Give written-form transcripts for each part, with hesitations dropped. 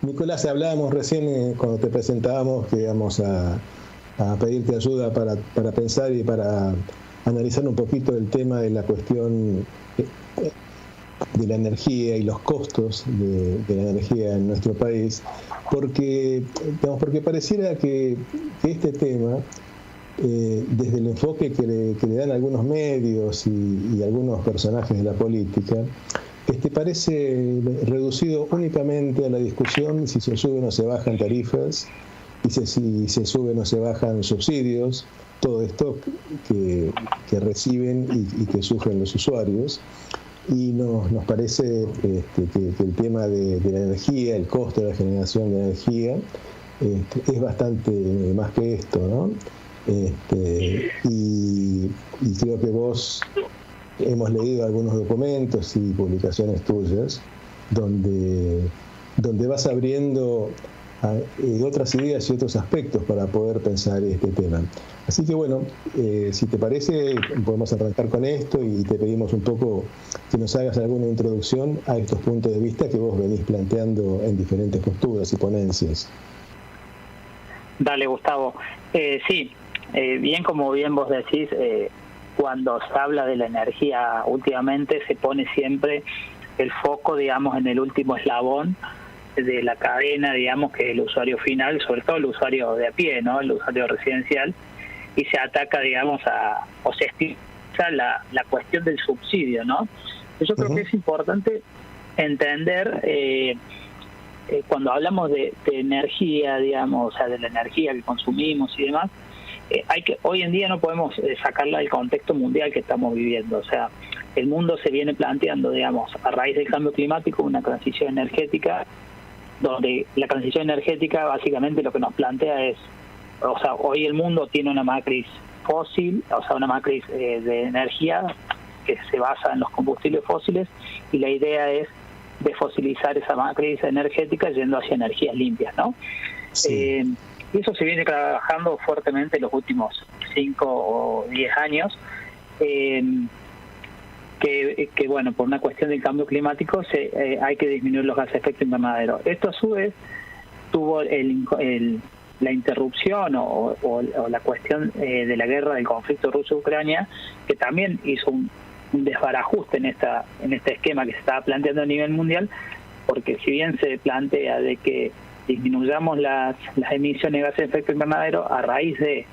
Nicolás, hablábamos recién cuando te presentábamos que íbamos a pedirte ayuda para pensar y para analizar un poquito el tema de la cuestión de la energía y los costos de la energía en nuestro país, porque pareciera que este tema, desde el enfoque que le dan algunos medios y algunos personajes de la política, parece reducido únicamente a la discusión si se suben o se bajan tarifas, y si se suben o se bajan subsidios, todo esto que reciben y que sufren los usuarios. Y nos parece que el tema de la energía, el costo de la generación de energía, es bastante más que esto, ¿no? Y creo que vos hemos leído algunos documentos y publicaciones tuyas donde vas abriendo otras ideas y otros aspectos para poder pensar este tema. Así que bueno, si te parece, podemos arrancar con esto y te pedimos un poco que nos hagas alguna introducción a estos puntos de vista que vos venís planteando en diferentes posturas y ponencias. Dale, Gustavo. Sí, como bien vos decís, cuando se habla de la energía últimamente se pone siempre el foco, digamos, en el último eslabón de la cadena, digamos, que es el usuario final, sobre todo el usuario de a pie, ¿no? El usuario residencial, y se ataca, digamos, o se estima la cuestión del subsidio, ¿no? Yo creo que es importante entender, cuando hablamos de energía, digamos, o sea, de la energía que consumimos y demás, hoy en día no podemos sacarla del contexto mundial que estamos viviendo. O sea, el mundo se viene planteando, digamos, a raíz del cambio climático, una transición energética, donde la transición energética básicamente lo que nos plantea es, o sea, hoy el mundo tiene una matriz fósil, o sea, una matriz de energía que se basa en los combustibles fósiles, y la idea es desfosilizar esa matriz energética yendo hacia energías limpias, ¿no? Sí. Y eso se viene trabajando fuertemente en los últimos 5 o 10 años, que bueno, por una cuestión del cambio climático hay que disminuir los gases de efecto invernadero. Esto a su vez tuvo la interrupción o la cuestión de la guerra, del conflicto ruso-Ucrania, que también hizo un desbarajuste en este esquema que se estaba planteando a nivel mundial, porque si bien se plantea de que disminuyamos las emisiones de gases de efecto invernadero a raíz de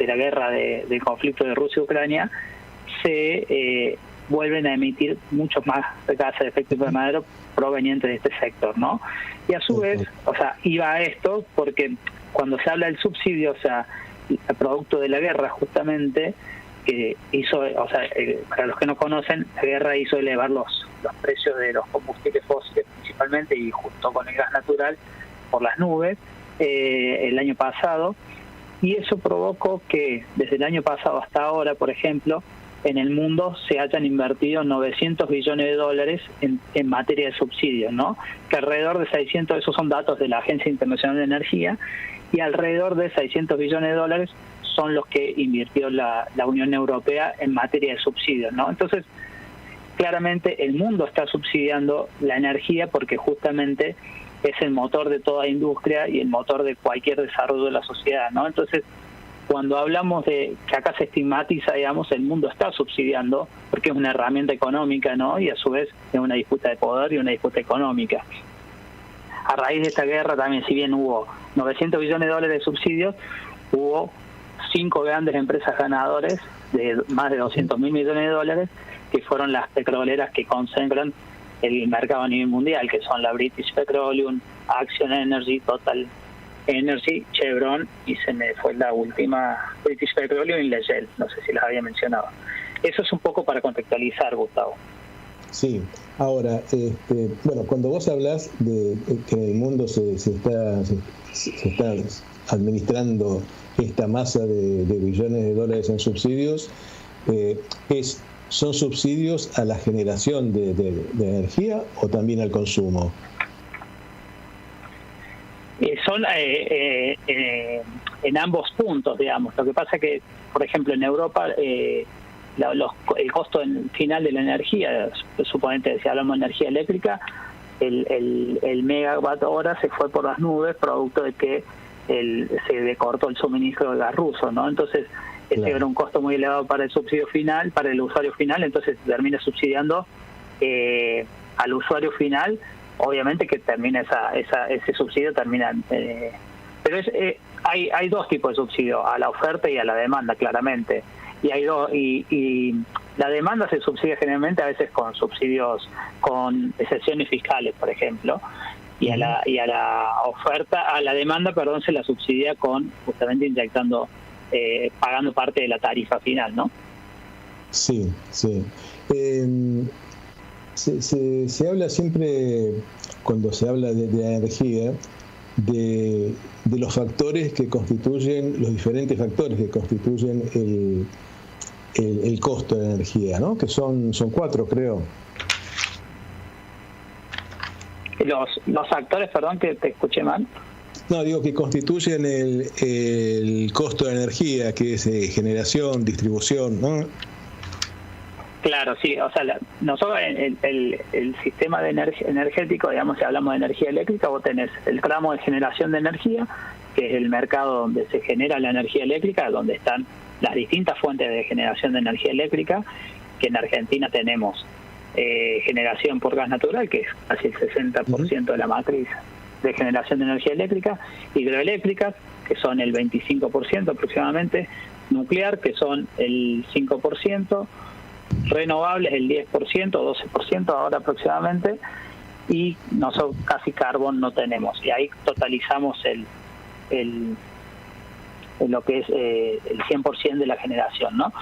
la guerra del conflicto de Rusia y Ucrania, se vuelven a emitir muchos más gases de efecto invernadero provenientes de este sector, ¿no? Y a su vez, o sea, iba a esto porque cuando se habla del subsidio, o sea, el producto de la guerra justamente, que hizo, o sea, para los que no conocen, la guerra hizo elevar los precios de los combustibles fósiles principalmente, y junto con el gas natural, por las nubes el año pasado, y eso provocó que desde el año pasado hasta ahora, por ejemplo, en el mundo se hayan invertido 900 billones de dólares en materia de subsidios, ¿no? Que alrededor de 600, esos son datos de la Agencia Internacional de Energía, y alrededor de 600 billones de dólares son los que invirtió la Unión Europea en materia de subsidios, ¿no? Entonces, claramente el mundo está subsidiando la energía porque justamente es el motor de toda industria y el motor de cualquier desarrollo de la sociedad, ¿no? Entonces, cuando hablamos de que acá se estigmatiza, digamos, el mundo está subsidiando porque es una herramienta económica, ¿no? Y a su vez es una disputa de poder y una disputa económica. A raíz de esta guerra también, si bien hubo 900 billones de dólares de subsidios, hubo 5 grandes empresas ganadoras de más de 200 mil millones de dólares, que fueron las petroleras que concentran el mercado a nivel mundial, que son la British Petroleum, Action Energy, Total Energy, Chevron, y se me fue la última, British Petroleum y la Shell, no sé si las había mencionado. Eso es un poco para contextualizar, Gustavo. Sí, ahora, bueno, cuando vos hablas de que en el mundo se está administrando esta masa de billones de dólares en subsidios, ¿son subsidios a la generación de energía o también al consumo? Son en ambos puntos, digamos. Lo que pasa que, por ejemplo, en Europa el costo final de la energía, suponete, si hablamos de energía eléctrica, el megawatt hora se fue por las nubes producto de que se le cortó el suministro de gas ruso, ¿no? Entonces, ese era un costo muy elevado para el subsidio final, para el usuario final, entonces termina subsidiando al usuario final, obviamente que termina ese subsidio termina... pero hay dos tipos de subsidio, a la oferta y a la demanda, claramente. Y hay y la demanda se subsidia generalmente a veces con subsidios, con excepciones fiscales, por ejemplo, y a la oferta, a la demanda, perdón, se la subsidia con justamente inyectando, pagando parte de la tarifa final, ¿no? Sí, sí. Se habla siempre, cuando se habla de energía, de los factores que constituyen, los diferentes factores que constituyen el costo de la energía, ¿no? Que son 4, creo. Los factores, perdón, que te escuché mal. No, digo que constituyen el costo de la energía, que es generación, distribución, ¿no? Claro, sí, o sea, nosotros el sistema de energético, digamos, si hablamos de energía eléctrica, vos tenés el tramo de generación de energía, que es el mercado donde se genera la energía eléctrica, donde están las distintas fuentes de generación de energía eléctrica, que en Argentina tenemos generación por gas natural, que es casi el 60% de la matriz de generación de energía eléctrica, hidroeléctricas, que son el 25% aproximadamente, nuclear, que son el 5%, renovables el 10%, 12% ahora aproximadamente, y nosotros casi carbón no tenemos, y ahí totalizamos lo que es el 100% de la generación, ¿no?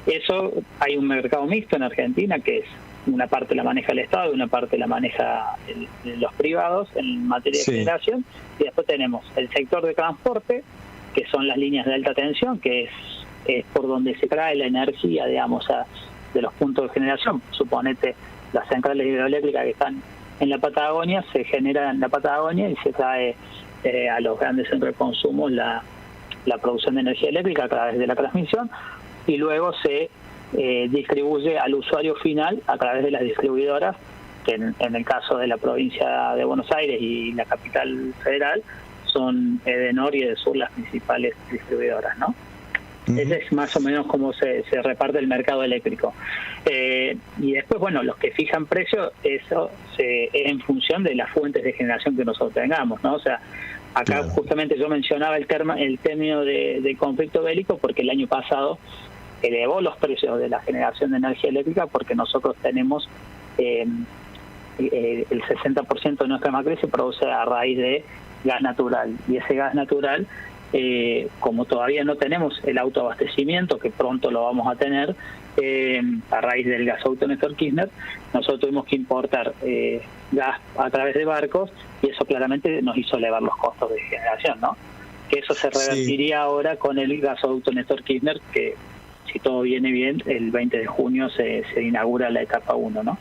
Eso, hay un mercado mixto en Argentina, que es una parte la maneja el Estado y una parte la maneja los privados en materia de generación, y después tenemos el sector de transporte, que son las líneas de alta tensión, que es por donde se trae la energía, digamos, de los puntos de generación. Suponete, las centrales hidroeléctricas que están en la Patagonia, se genera en la Patagonia y se trae a los grandes centros de consumo la producción de energía eléctrica a través de la transmisión, y luego se distribuye al usuario final a través de las distribuidoras, que en el caso de la provincia de Buenos Aires y la capital federal son Edenor y Edesur las principales distribuidoras, ¿no? Ese es más o menos cómo se reparte el mercado eléctrico. Y después, bueno, los que fijan precios, eso es en función de las fuentes de generación que nosotros tengamos, ¿no? O sea, acá justamente yo mencionaba el término de conflicto bélico porque el año pasado elevó los precios de la generación de energía eléctrica, porque nosotros tenemos el 60% de nuestra matriz se produce a raíz de gas natural, y ese gas natural, como todavía no tenemos el autoabastecimiento, que pronto lo vamos a tener a raíz del gasoducto Néstor Kirchner, nosotros tuvimos que importar gas a través de barcos, y eso claramente nos hizo elevar los costos de generación, ¿no? Que eso se revertiría ahora con el gasoducto Néstor Kirchner, que si todo viene bien, el 20 de junio se inaugura la etapa 1, ¿no?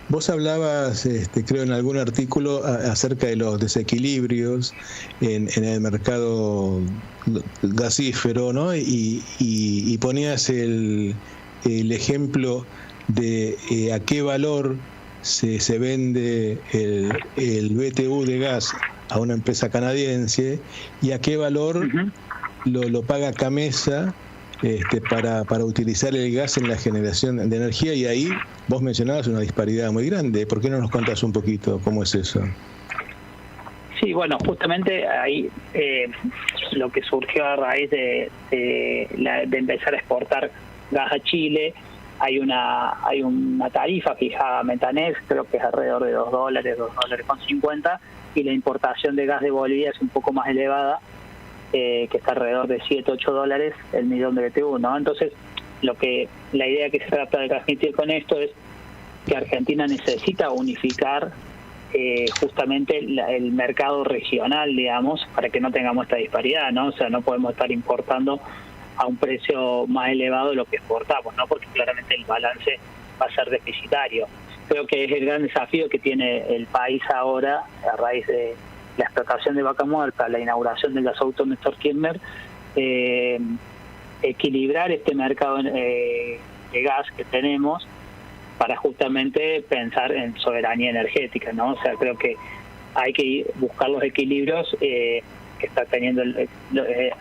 Vos hablabas, creo, en algún artículo acerca de los desequilibrios en el mercado gasífero, ¿no? Y ponías el ejemplo de a qué valor se vende el BTU de gas a una empresa canadiense y a qué valor lo paga Camesa para utilizar el gas en la generación de energía, y ahí vos mencionabas una disparidad muy grande. ¿Por qué no nos contás un poquito cómo es eso? Sí, bueno, justamente ahí lo que surgió a raíz de empezar a exportar gas a Chile, hay una tarifa fijada a Metanex, creo que es alrededor de $2.50, y la importación de gas de Bolivia es un poco más elevada, que está alrededor de $7-8 el millón de BTU, ¿no? Entonces, la idea que se trata de transmitir con esto es que Argentina necesita unificar justamente el mercado regional, digamos, para que no tengamos esta disparidad, ¿no? O sea, no podemos estar importando a un precio más elevado de lo que exportamos, ¿no? Porque claramente el balance va a ser deficitario. Creo que es el gran desafío que tiene el país ahora a raíz de la explotación de Vaca Muerta, la inauguración del gasoducto Néstor Kirchner, equilibrar este mercado de gas que tenemos para justamente pensar en soberanía energética, ¿no? O sea, creo que hay que buscar los equilibrios que está teniendo,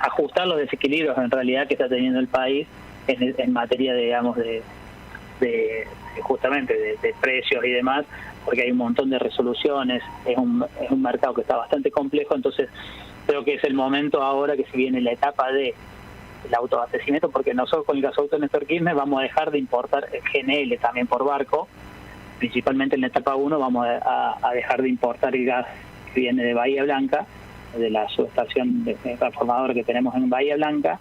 ajustar los desequilibrios en realidad que está teniendo el país en materia, digamos, de justamente de precios y demás, porque hay un montón de resoluciones, es un mercado que está bastante complejo, entonces creo que es el momento ahora que se viene la etapa de el autoabastecimiento, porque nosotros con el gasoducto Néstor Kirchner vamos a dejar de importar GNL también por barco, principalmente en la etapa 1 vamos a dejar de importar el gas que viene de Bahía Blanca, de la subestación transformadora que tenemos en Bahía Blanca,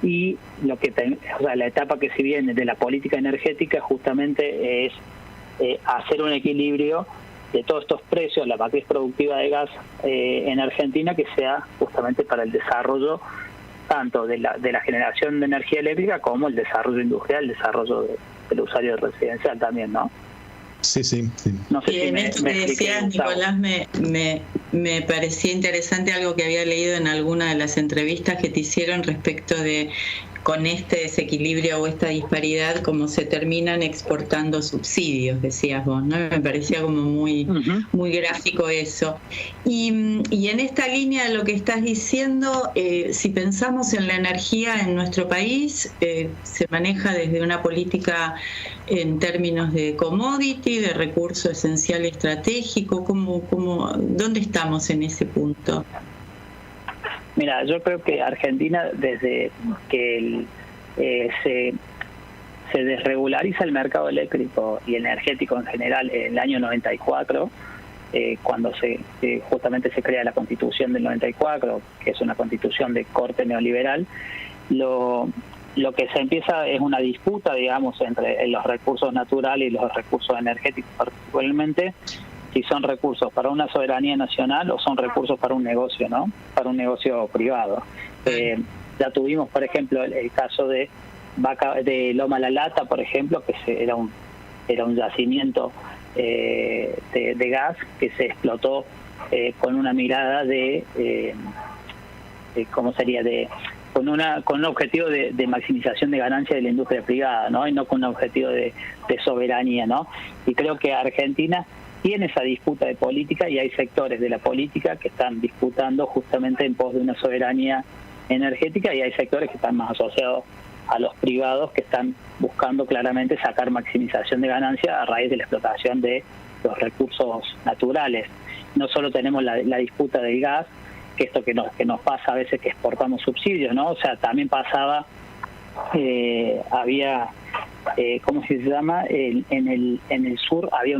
y la etapa que se viene de la política energética justamente es hacer un equilibrio de todos estos precios, la matriz productiva de gas en Argentina, que sea justamente para el desarrollo tanto de la generación de energía eléctrica como el desarrollo industrial, el desarrollo del usuario residencial también, ¿no? Sí. No sé y en esto que decías, Nicolás, me parecía interesante algo que había leído en alguna de las entrevistas que te hicieron respecto de con este desequilibrio o esta disparidad, cómo se terminan exportando subsidios, decías vos, ¿no? Me parecía como muy gráfico eso. Y en esta línea de lo que estás diciendo, si pensamos en la energía en nuestro país, se maneja desde una política en términos de commodity, de recurso esencial estratégico, ¿dónde estamos en ese punto? Mira, yo creo que Argentina, desde que se desregulariza el mercado eléctrico y energético en general en el año 94, cuando justamente se crea la Constitución del 94, que es una constitución de corte neoliberal, lo que se empieza es una disputa, digamos, entre los recursos naturales y los recursos energéticos particularmente, si son recursos para una soberanía nacional o son recursos para un negocio, ¿no? Para un negocio privado. Ya tuvimos, por ejemplo, el caso de Loma La Lata, por ejemplo, que era un yacimiento de gas que se explotó con una mirada con un objetivo de maximización de ganancia de la industria privada, ¿no? Y no con un objetivo de soberanía, ¿no? Y creo que Argentina tiene esa disputa de política y hay sectores de la política que están disputando justamente en pos de una soberanía energética y hay sectores que están más asociados a los privados que están buscando claramente sacar maximización de ganancia a raíz de la explotación de los recursos naturales. No solo tenemos la disputa del gas, que esto que nos pasa a veces que exportamos subsidios, ¿no? O sea, también pasaba, había, ¿cómo se llama? En el sur había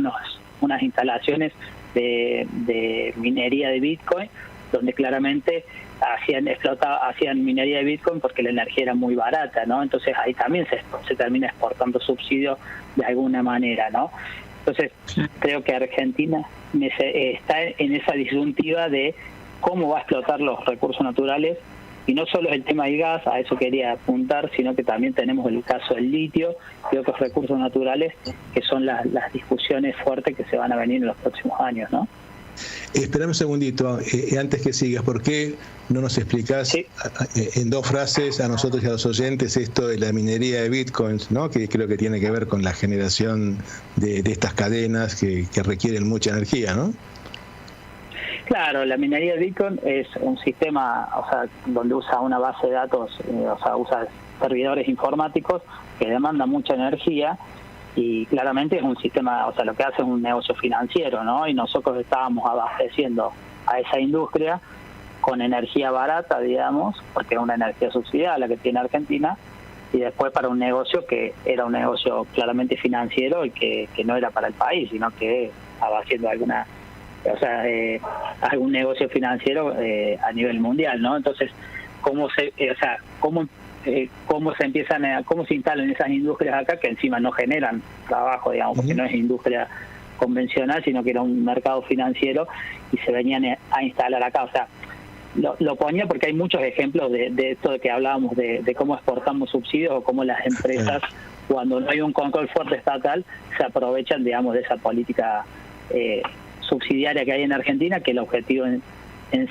unas instalaciones de minería de Bitcoin, donde claramente hacían minería de Bitcoin porque la energía era muy barata, ¿no? Entonces ahí también se termina exportando subsidios de alguna manera, ¿no? Entonces creo que Argentina está en esa disyuntiva de cómo va a explotar los recursos naturales, y no solo es el tema del gas, a eso quería apuntar, sino que también tenemos el caso del litio y otros recursos naturales que son las discusiones fuertes que se van a venir en los próximos años, ¿no? Espérame un segundito, antes que sigas, ¿por qué no nos explicás en 2 frases a nosotros y a los oyentes esto de la minería de bitcoins, ¿no? Que creo que tiene que ver con la generación de estas cadenas que requieren mucha energía, ¿no? Claro, la minería de Bitcoin es un sistema, o sea, donde usa una base de datos, usa servidores informáticos que demandan mucha energía y claramente es un sistema, o sea, lo que hace es un negocio financiero, ¿no? Y nosotros estábamos abasteciendo a esa industria con energía barata, digamos, porque es una energía subsidiada la que tiene Argentina, y después para un negocio que era un negocio claramente financiero y que no era para el país, sino que estaba haciendo algún negocio financiero a nivel mundial, ¿no? Entonces, cómo se instalan esas industrias acá que encima no generan trabajo, digamos, porque no es industria convencional, sino que era un mercado financiero y se venían a instalar acá. O sea, lo ponía porque hay muchos ejemplos de esto de que hablábamos de cómo exportamos subsidios o cómo las empresas, cuando no hay un control fuerte estatal, se aprovechan, digamos, de esa política subsidiaria que hay en Argentina, que el objetivo en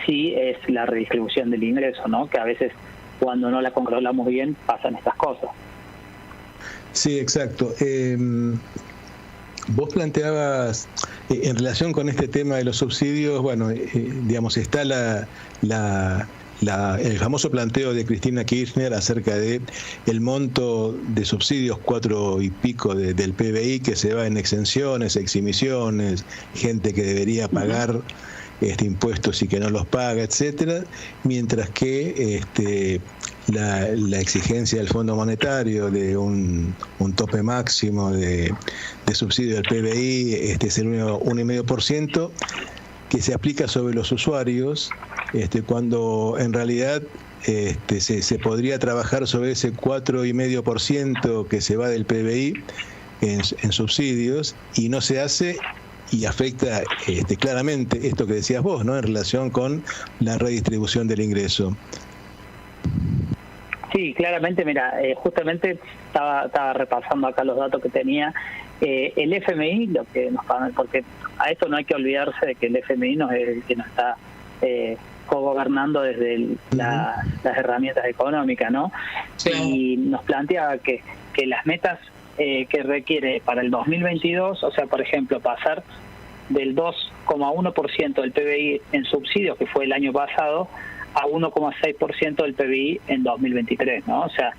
sí es la redistribución del ingreso, ¿no? Que a veces cuando no la controlamos bien pasan estas cosas. Sí, exacto. Vos planteabas, en relación con este tema de los subsidios, bueno, digamos, está el famoso planteo de Cristina Kirchner acerca de el monto de subsidios 4 y pico del PBI que se va en exenciones, exhibiciones, gente que debería pagar impuestos y que no los paga, etcétera, mientras que la exigencia del Fondo Monetario de un tope máximo de subsidio del PBI es el 1,5%, que se aplica sobre los usuarios, cuando en realidad se podría trabajar sobre ese 4,5% que se va del PBI en subsidios, y no se hace, y afecta claramente esto que decías vos, ¿no?, en relación con la redistribución del ingreso. Sí, claramente, mira, justamente estaba repasando acá los datos que tenía. El FMI, lo que nos pagan, porque a esto no hay que olvidarse de que el FMI no es el que nos está cogobernando desde las herramientas económicas, ¿no? Sí. Y nos plantea que las metas que requiere para el 2022, o sea, por ejemplo, pasar del 2,1% del PBI en subsidios, que fue el año pasado, a 1,6% del PBI en 2023, ¿no? O sea,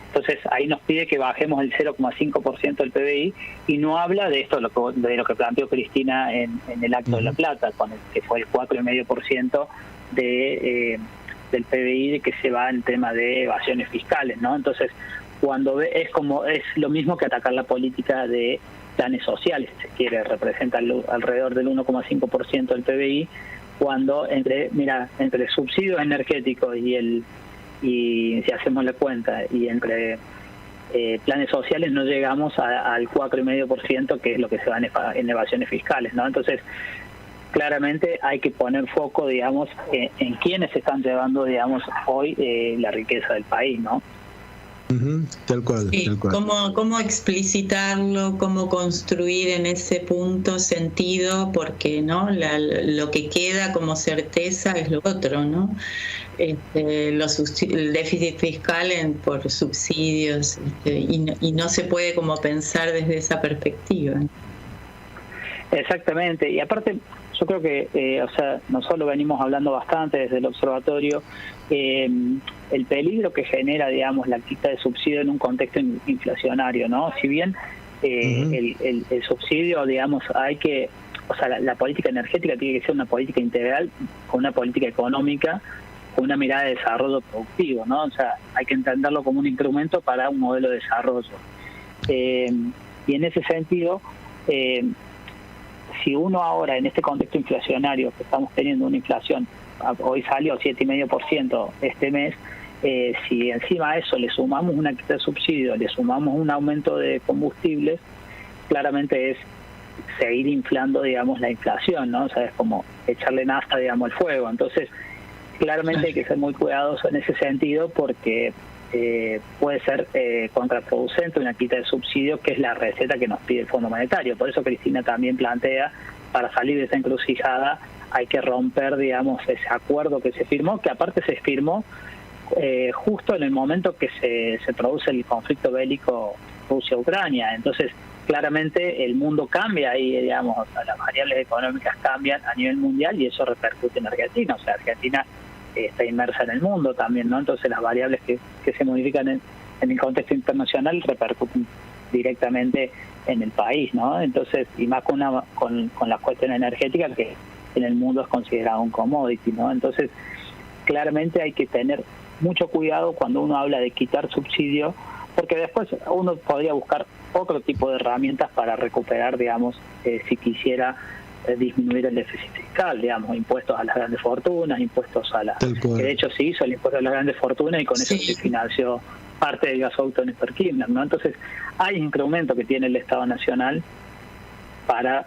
entonces ahí nos pide que bajemos el 0,5% del PBI, y no habla de esto, de lo que planteó Cristina en el Acto de La Plata, con que fue el 4,5% del PBI que se va en tema de evasiones fiscales, ¿no? Entonces, cuando es lo mismo que atacar la política de planes sociales, si se quiere, representa alrededor del 1,5% del PBI, cuando entre subsidios energéticos y si hacemos la cuenta, y entre planes sociales no llegamos al 4,5%, que es lo que se va en evasiones fiscales, ¿no? Entonces, claramente hay que poner foco, digamos, en quiénes están llevando, digamos, hoy la riqueza del país, ¿no? Tal cual, sí, tal cual. ¿Cómo explicitarlo, cómo construir en ese punto sentido? Porque no lo que queda como certeza es lo otro, ¿no? El déficit fiscal por subsidios, y no se puede como pensar desde esa perspectiva. Exactamente, y aparte yo creo que, o sea, nosotros venimos hablando bastante desde el observatorio, el peligro que genera, digamos, la quita de subsidio en un contexto inflacionario, ¿no? Si bien el subsidio, digamos, la política energética tiene que ser una política integral, con una política económica, con una mirada de desarrollo productivo, ¿no? O sea, hay que entenderlo como un instrumento para un modelo de desarrollo. Y en ese sentido, si uno ahora, en este contexto inflacionario, que estamos teniendo una inflación, hoy salió 7,5% este mes, si encima a eso le sumamos una quita de subsidio, le sumamos un aumento de combustibles, claramente es seguir inflando, digamos, la inflación, ¿no? O sea, es como echarle nafta, digamos, al fuego. Entonces, claramente hay que ser muy cuidadoso en ese sentido, porque puede ser contraproducente una quita de subsidio, que es la receta que nos pide el Fondo Monetario. Por eso Cristina también plantea, para salir de esa encrucijada, hay que romper, digamos, ese acuerdo que se firmó, que aparte se firmó justo en el momento que se produce el conflicto bélico Rusia-Ucrania. Entonces, claramente el mundo cambia y, digamos, las variables económicas cambian a nivel mundial, y eso repercute en Argentina. O sea, Argentina está inmersa en el mundo también, ¿no? Entonces las variables que se modifican en el contexto internacional repercuten directamente en el país, ¿no? Entonces, y más con la cuestión energética, que en el mundo es considerado un commodity, ¿no? Entonces, claramente hay que tener mucho cuidado cuando uno habla de quitar subsidio, porque después uno podría buscar otro tipo de herramientas para recuperar, digamos, si quisiera disminuir el déficit fiscal, digamos, impuestos a las grandes fortunas, impuestos a que de hecho se hizo el impuesto a las grandes fortunas, y con eso se financió parte del gasoducto Néstor Kirchner, ¿no? Entonces, hay instrumentos que tiene el Estado Nacional para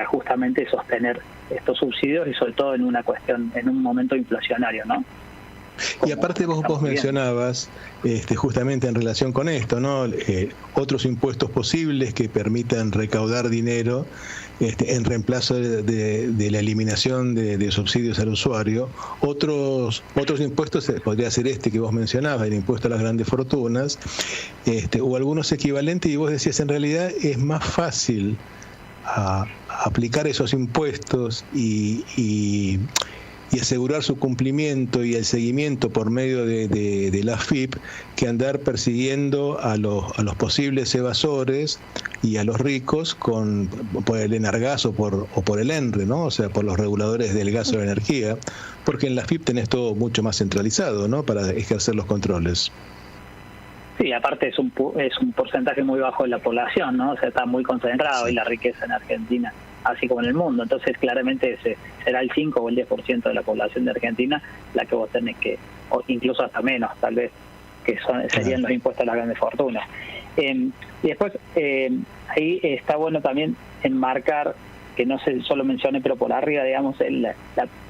justamente sostener estos subsidios, y sobre todo en un momento inflacionario, ¿no? Y aparte vos mencionabas, justamente en relación con esto, ¿no? Otros impuestos posibles que permitan recaudar dinero en reemplazo de la eliminación de subsidios al usuario. Otros impuestos, podría ser que vos mencionabas, el impuesto a las grandes fortunas, o algunos equivalentes, y vos decías, en realidad es más fácil aplicar esos impuestos y asegurar su cumplimiento y el seguimiento por medio de la AFIP que andar persiguiendo a los posibles evasores y a los ricos por el ENARGAS o por el ENRE, ¿no? O sea, por los reguladores del gas o la energía, porque en la AFIP tenés todo mucho más centralizado, ¿no? Para ejercer los controles. Sí, aparte es un porcentaje muy bajo de la población, ¿no? O sea, está muy concentrado y la riqueza en Argentina, así como en el mundo. Entonces, claramente será el 5 o el 10% de la población de Argentina la que vos tenés que, o incluso hasta menos, tal vez, que serían los impuestos a las grandes fortunas. Y después, ahí está bueno también enmarcar, que no se solo mencioné, pero por arriba, digamos,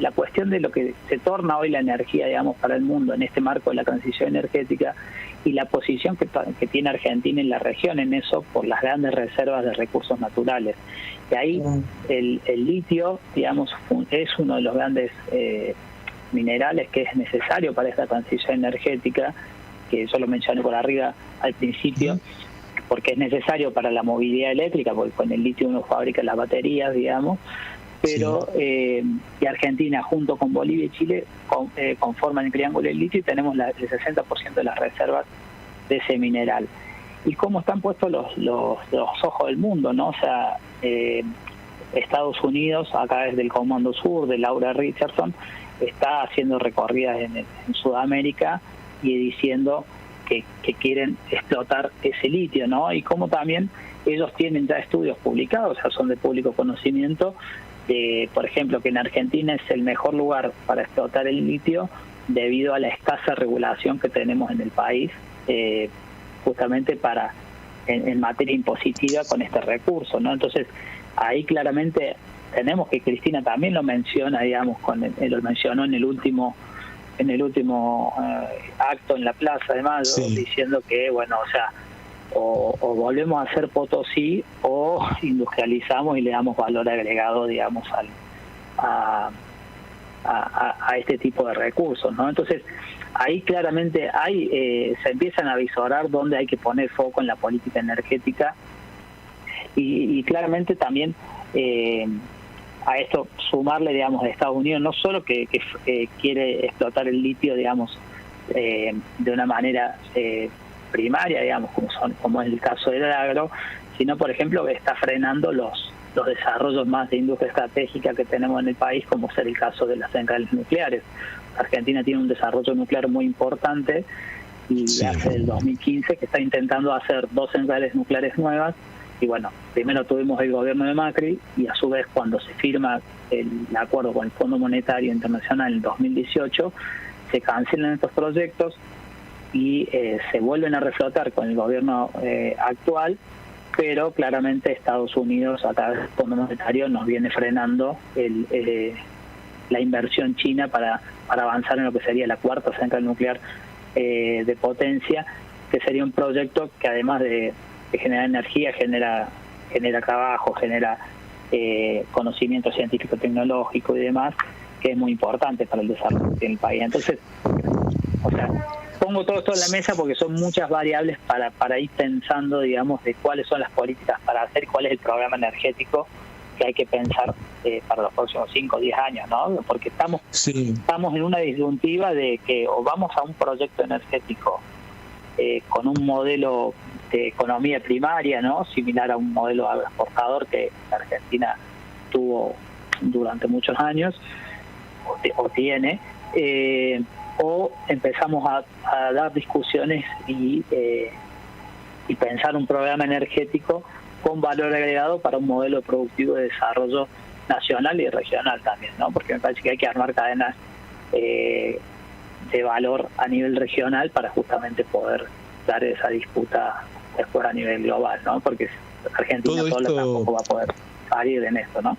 la cuestión de lo que se torna hoy la energía, digamos, para el mundo en este marco de la transición energética y la posición que tiene Argentina en la región en eso por las grandes reservas de recursos naturales. Y ahí el litio, digamos, es uno de los grandes minerales que es necesario para esta transición energética, que yo lo mencioné por arriba al principio, porque es necesario para la movilidad eléctrica, porque con el litio uno fabrica las baterías, digamos, pero y Argentina junto con Bolivia y Chile conforman el triángulo del litio y tenemos el 60% de las reservas de ese mineral. Y cómo están puestos los ojos del mundo, ¿no? O sea, Estados Unidos, acá desde el Comando Sur, de Laura Richardson, está haciendo recorridas en Sudamérica y diciendo que quieren explotar ese litio, ¿no? Y como también ellos tienen ya estudios publicados, o sea, son de público conocimiento, por ejemplo, que en Argentina es el mejor lugar para explotar el litio debido a la escasa regulación que tenemos en el país, justamente en materia impositiva con este recurso, ¿no? Entonces, ahí claramente tenemos que Cristina también lo menciona, digamos, lo mencionó en el último acto en la Plaza de Mayo, diciendo que, bueno, o sea, o volvemos a hacer Potosí o industrializamos y le damos valor agregado, digamos, a este tipo de recursos, ¿no? Entonces, ahí claramente se empiezan a visorar dónde hay que poner foco en la política energética y claramente también a esto sumarle, digamos, de Estados Unidos, no solo que quiere explotar el litio, digamos, de una manera primaria, digamos, como es el caso del agro, sino, por ejemplo, que está frenando los desarrollos más de industria estratégica que tenemos en el país, como ser el caso de las centrales nucleares. Argentina tiene un desarrollo nuclear muy importante y hace el 2015 que está intentando hacer 2 centrales nucleares nuevas. Y bueno, primero tuvimos el gobierno de Macri y a su vez cuando se firma el acuerdo con el Fondo Monetario Internacional en 2018, se cancelan estos proyectos y se vuelven a reflotar con el gobierno actual, pero claramente Estados Unidos a través del Fondo Monetario nos viene frenando la inversión china para avanzar en lo que sería la 4ª central nuclear de potencia, que sería un proyecto que además de generar energía, genera trabajo, genera conocimiento científico, tecnológico y demás, que es muy importante para el desarrollo del país. Entonces, o sea, pongo todo esto en la mesa porque son muchas variables para ir pensando, digamos, de cuáles son las políticas para hacer, cuál es el programa energético que hay que pensar para los próximos 5 o 10 años, ¿no? Porque estamos en una disyuntiva de que o vamos a un proyecto energético con un modelo de economía primaria, ¿no? Similar a un modelo agroexportador que Argentina tuvo durante muchos años o tiene, o empezamos a dar discusiones y pensar un programa energético con valor agregado para un modelo productivo de desarrollo nacional y regional también, ¿no? Porque me parece que hay que armar cadenas de valor a nivel regional para justamente poder dar esa disputa después a nivel global, ¿no? Porque Argentina sola tampoco va a poder salir en esto, ¿no?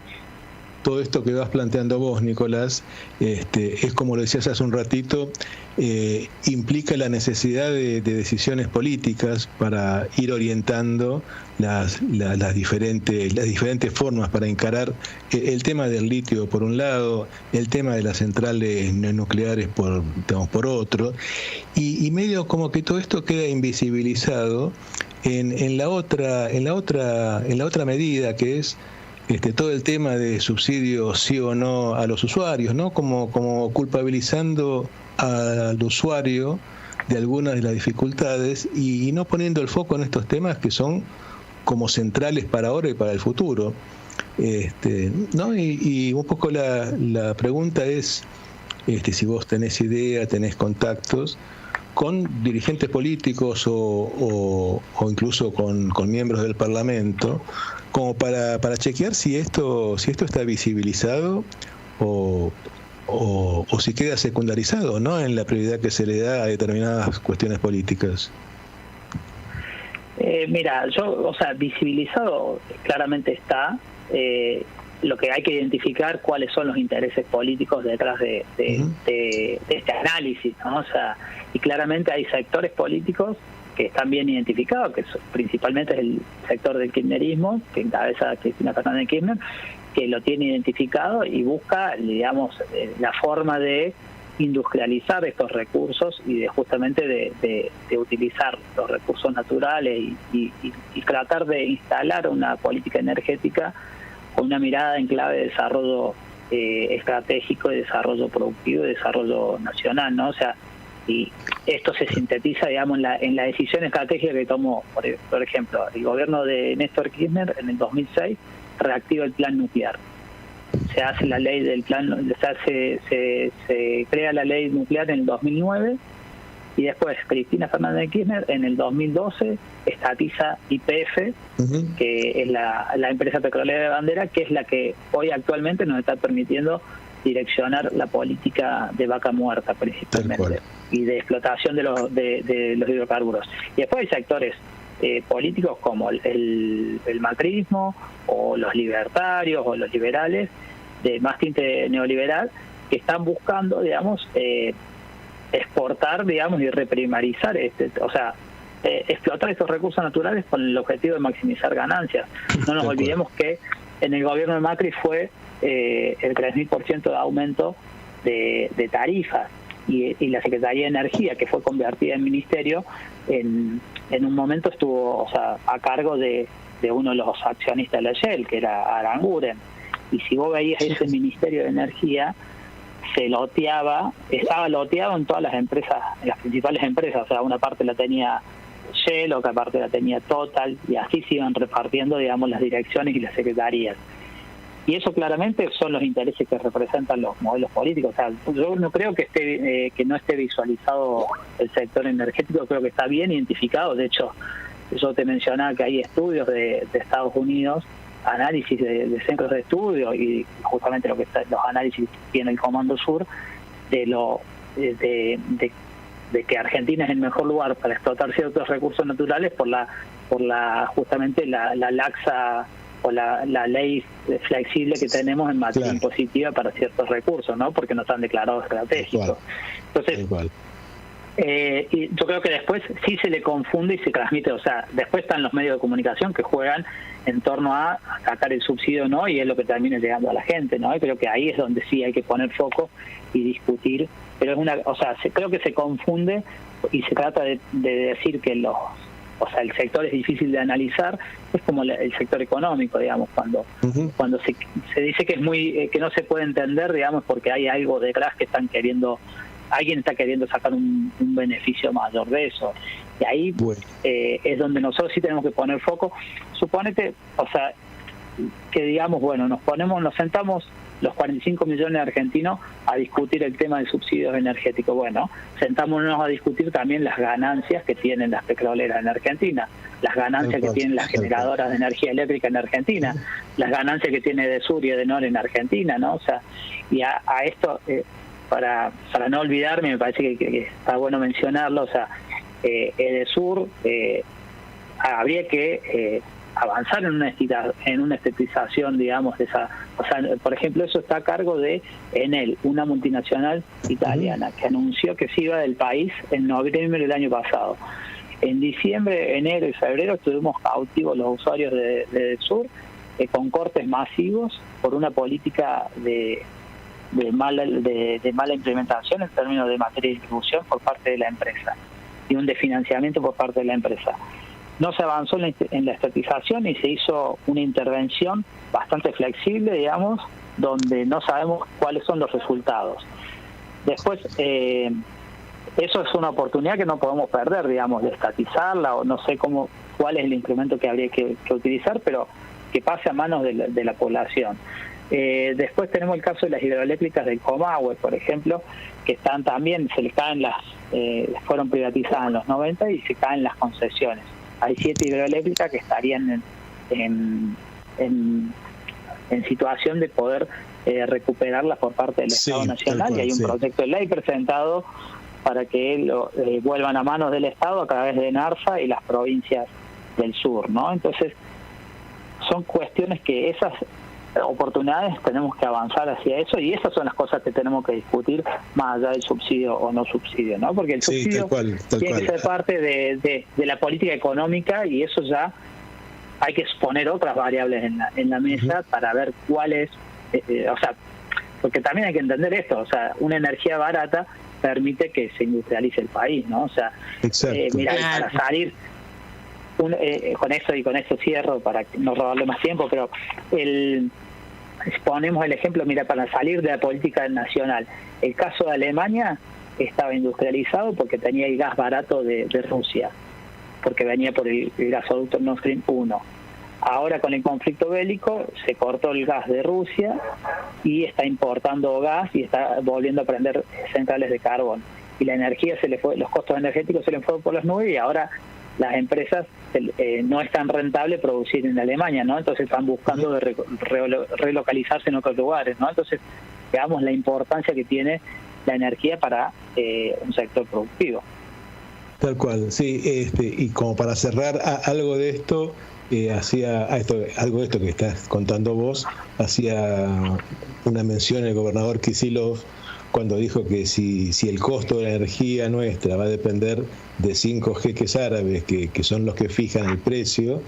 todo esto que vas planteando vos, Nicolás, es como lo decías hace un ratito, implica la necesidad de decisiones políticas para ir orientando las diferentes formas para encarar el tema del litio por un lado, el tema de las centrales nucleares por otro, y medio como que todo esto queda invisibilizado en la otra medida, que es todo el tema de subsidios sí o no a los usuarios, ¿no? Como culpabilizando al usuario de algunas de las dificultades y no poniendo el foco en estos temas que son como centrales para ahora y para el futuro. ¿No? Y un poco la pregunta es, si vos tenés idea, tenés contactos con dirigentes políticos o incluso con miembros del Parlamento, como para chequear si esto está visibilizado o si queda secundarizado, ¿no?, en la prioridad que se le da a determinadas cuestiones políticas. Mira, visibilizado claramente está. Lo que hay que identificar cuáles son los intereses políticos detrás de este análisis, ¿no? O sea, y claramente hay sectores políticos que están bien identificados, que principalmente es el sector del kirchnerismo, que encabeza Cristina Fernández de Kirchner, que lo tiene identificado y busca, digamos, la forma de industrializar estos recursos y de justamente de utilizar los recursos naturales y tratar de instalar una política energética con una mirada en clave de desarrollo estratégico, de desarrollo productivo y de desarrollo nacional, ¿no? O sea, y esto se sintetiza, digamos, en la decisión estratégica que tomó, por ejemplo, el gobierno de Néstor Kirchner en el 2006 reactiva el plan nuclear. Se hace la ley del plan, se crea la ley nuclear en el 2009 y después Cristina Fernández de Kirchner en el 2012 estatiza YPF, que es la empresa petrolera de bandera, que es la que hoy actualmente nos está permitiendo direccionar la política de vaca muerta principalmente y de explotación de los hidrocarburos. Y después hay sectores políticos como el macrismo o los libertarios o los liberales de más tinte neoliberal que están buscando, exportar, y reprimarizar, explotar estos recursos naturales con el objetivo de maximizar ganancias. No nos olvidemos que en el gobierno de Macri fue el 3.000% de aumento de tarifas y la Secretaría de Energía, que fue convertida en ministerio, en un momento estuvo a cargo de uno de los accionistas de la Shell, que era Aranguren. Y si vos veías ese Ministerio de Energía, estaba loteado en todas las empresas, en las principales empresas. O sea, una parte la tenía Shell, otra parte la tenía Total, y así se iban repartiendo, las direcciones y las secretarías. Y eso claramente son los intereses que representan los modelos políticos. O sea, yo no creo que no esté visualizado el sector energético, creo que está bien identificado. De hecho, yo te mencionaba que hay estudios de Estados Unidos, análisis de centros de estudio y justamente los análisis que tiene el Comando Sur de que Argentina es el mejor lugar para explotar ciertos recursos naturales por justamente la laxa o la ley flexible que tenemos en materia impositiva para ciertos recursos, ¿no? Porque no están declarados estratégicos. Entonces, y yo creo que después sí se le confunde y se transmite, o sea, después están los medios de comunicación que juegan en torno a sacar el subsidio, ¿no? Y es lo que termina llegando a la gente, ¿no? Y creo que ahí es donde sí hay que poner foco y discutir, pero creo que se confunde y se trata de decir que el sector es difícil de analizar, es como el sector económico, cuando se dice que es que no se puede entender, porque hay algo detrás que alguien está queriendo sacar un beneficio mayor de eso. Y ahí es donde nosotros sí tenemos que poner foco. Suponete, que nos sentamos los 45 millones de argentinos a discutir el tema de subsidios energéticos. Bueno, sentámonos a discutir también las ganancias que tienen las petroleras en Argentina, las ganancias que tienen las generadoras de energía eléctrica en Argentina, las ganancias que tiene Edesur y Edenor en Argentina, ¿no? O sea, y a esto, para no olvidarme, me parece que está bueno mencionarlo, Edesur habría que avanzar en una estatización, digamos, de esa, o sea, por ejemplo, eso está a cargo de Enel, una multinacional italiana, que anunció que se iba del país en noviembre del año pasado. En diciembre, enero y febrero estuvimos cautivos los usuarios del sur, con cortes masivos por una política de mala implementación en términos de materia de distribución por parte de la empresa y un desfinanciamiento por parte de la empresa. No se avanzó en la estatización y se hizo una intervención bastante flexible, digamos, donde no sabemos cuáles son los resultados. Después, eso es una oportunidad que no podemos perder, digamos, de estatizarla, o no sé cuál es el instrumento que habría que utilizar, pero que pase a manos de la población. Después tenemos el caso de las hidroeléctricas del Comahue, por ejemplo, que están también, se les caen fueron privatizadas en los 90 y se caen las concesiones. Hay 7 hidroeléctricas que estarían en situación de poder recuperarlas por parte del Estado Nacional, y hay un proyecto de ley presentado para que vuelvan a manos del Estado a través de NARSA y las provincias del sur, ¿no? Entonces, son cuestiones que esas oportunidades tenemos que avanzar hacia eso, y esas son las cosas que tenemos que discutir más allá del subsidio o no subsidio, ¿no? Porque el subsidio tiene que ser parte de la política económica, y eso ya hay que exponer otras variables en la mesa para ver cuál es, o sea, porque también hay que entender esto, o sea, una energía barata permite que se industrialice el país, ¿no? O sea, mira, para salir con eso cierro para no robarle más tiempo, pero ponemos el ejemplo, mira, para salir de la política nacional, el caso de Alemania estaba industrializado porque tenía el gas barato de Rusia, porque venía por el gasoducto Nord Stream 1. Ahora con el conflicto bélico se cortó el gas de Rusia y está importando gas y está volviendo a prender centrales de carbón, y la energía se le fue, los costos energéticos se le fueron por las nubes, y ahora las empresas no es tan rentable producir en Alemania, ¿no? Entonces están buscando relocalizarse en otros lugares, ¿no? Entonces, veamos la importancia que tiene la energía para un sector productivo. Tal cual, sí. Y como para cerrar algo de esto, algo de esto que estás contando vos, hacía una mención el gobernador Kicillof cuando dijo que si el costo de la energía nuestra va a depender de 5 jeques árabes que son los que fijan el precio,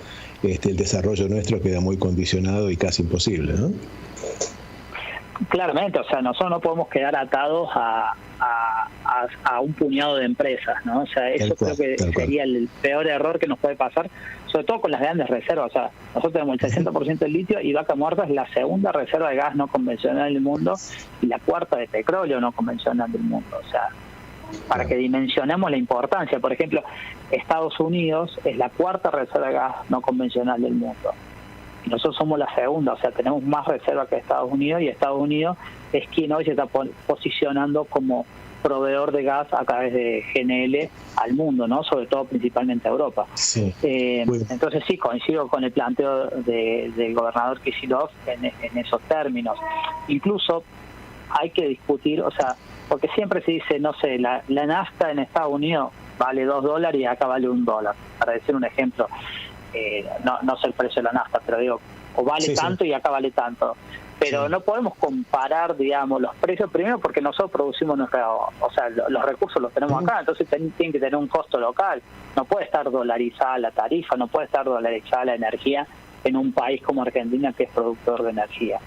el desarrollo nuestro queda muy condicionado y casi imposible, ¿no? Claramente, o sea, nosotros no podemos quedar atados a un puñado de empresas, ¿no? O sea, eso creo que sería el peor error que nos puede pasar, sobre todo con las grandes reservas. O sea, nosotros tenemos el 60% del litio, y Vaca Muerta es la segunda reserva de gas no convencional del mundo y la cuarta de petróleo no convencional del mundo. O sea, para que dimensionemos la importancia, por ejemplo, Estados Unidos es la cuarta reserva de gas no convencional del mundo. Y nosotros somos la segunda, o sea, tenemos más reserva que Estados Unidos, y Estados Unidos es quien hoy se está posicionando como proveedor de gas a través de GNL al mundo, ¿no? Sobre todo principalmente a Europa. Sí. Entonces sí, coincido con el planteo del gobernador Kicillof en esos términos. Incluso hay que discutir, o sea, porque siempre se dice, no sé, la nafta en Estados Unidos vale $2 y acá vale $1, para decir un ejemplo. No sé el precio de la nafta, pero digo, o vale tanto y acá vale tanto. Pero no podemos comparar, digamos, los precios, primero porque nosotros producimos o sea, los recursos los tenemos acá, entonces tienen que tener un costo local. No puede estar dolarizada la tarifa, no puede estar dolarizada la energía en un país como Argentina, que es productor de energía.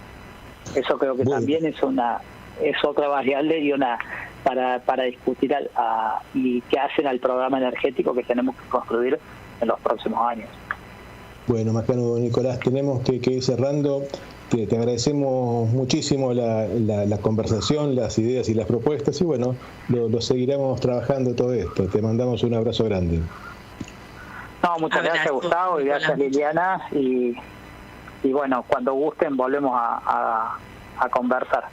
Eso creo que también es otra variable y para discutir y qué hacen al programa energético que tenemos que construir en los próximos años. Bueno, Macano, Nicolás, tenemos que ir cerrando. Te agradecemos muchísimo la conversación, las ideas y las propuestas, y bueno, lo seguiremos trabajando todo esto. Te mandamos un abrazo grande. No, muchas gracias, Gustavo, y gracias, Liliana, y bueno, cuando gusten volvemos a conversar.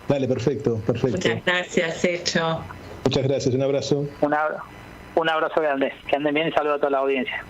Dale, perfecto. Muchas gracias, Hecho. Muchas gracias, un abrazo. Un abrazo grande, que anden bien y saludo a toda la audiencia.